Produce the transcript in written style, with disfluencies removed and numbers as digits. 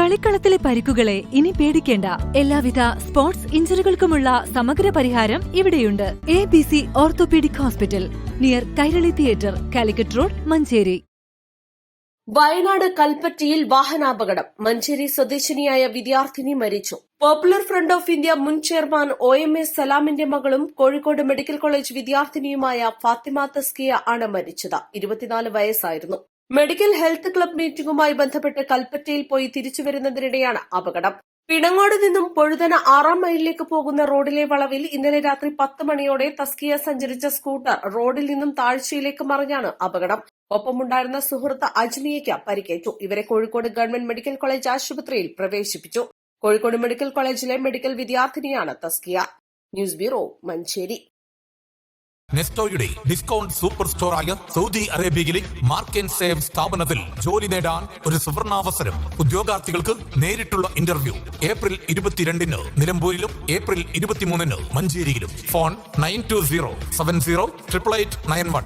കളിക്കളത്തിലെ പരിക്കുകളെ ഇനി പേടിക്കേണ്ട. എല്ലാവിധ സ്പോർട്സ് ഇഞ്ചുറികൾക്കുമുള്ള സമഗ്ര പരിഹാരം ഇവിടെയുണ്ട്. ABC orthopaedic hospital, near Kairali theatre, Calicut road, Manjeri. Wayanad കൽപ്പറ്റയിൽ വാഹനാപകടം. മഞ്ചേരി സ്വദേശിനിയായ വിദ്യാർത്ഥിനി മരിച്ചു. പോപ്പുലർ ഫ്രണ്ട് ഓഫ് ഇന്ത്യ മുൻ ചെയർമാൻ OMA സലാമിന്റെ മകളും കോഴിക്കോട് മെഡിക്കൽ കോളേജ് വിദ്യാർത്ഥിനിയുമായ ഫാത്തിമ തസ്കിയ ആണ് മരിച്ചത്. 24 വയസ്സായിരുന്നു. മെഡിക്കൽ ഹെൽത്ത് ക്ലബ് മീറ്റിംഗുമായി ബന്ധപ്പെട്ട് കൽപ്പറ്റയിൽ പോയി തിരിച്ചുവരുന്നതിനിടെയാണ് അപകടം. പിണങ്ങോട് നിന്നും പൊഴുതന 6-ാം മൈലിലേക്ക് പോകുന്ന റോഡിലെ വളവിൽ ഇന്നലെ രാത്രി 10 മണിയോടെ തസ്കിയ സഞ്ചരിച്ച സ്കൂട്ടർ റോഡിൽ നിന്നും താഴ്ചയിലേക്ക് മറിഞ്ഞാണ് അപകടം. ഒപ്പമുണ്ടായിരുന്ന സുഹൃത്ത് അജ്മിയയ്ക്ക് പരിക്കേറ്റു. ഇവരെ കോഴിക്കോട് ഗവൺമെന്റ് മെഡിക്കൽ കോളേജ് ആശുപത്രിയിൽ പ്രവേശിപ്പിച്ചു. കോഴിക്കോട് മെഡിക്കൽ കോളേജിലെ മെഡിക്കൽ വിദ്യാർത്ഥിനിയാണ് തസ്കിയ. News bureau, Manjeri. നെസ്റ്റോയുടെ ഡിസ്കൗണ്ട് സൂപ്പർ സ്റ്റോറായ സൗദി അറേബ്യയിലെ മാർക്ക് ആൻഡ് സേവ് സ്ഥാപനത്തിൽ ജോലി നേടാൻ ഒരു സുവർണാവസരം. ഉദ്യോഗാർത്ഥികൾക്ക് നേരിട്ടുള്ള ഇന്റർവ്യൂ ഏപ്രിൽ 22-ന് നിലമ്പൂരിലും ഏപ്രിൽ 23-ന് മഞ്ചേരിയിലും. ഫോൺ 9207088891.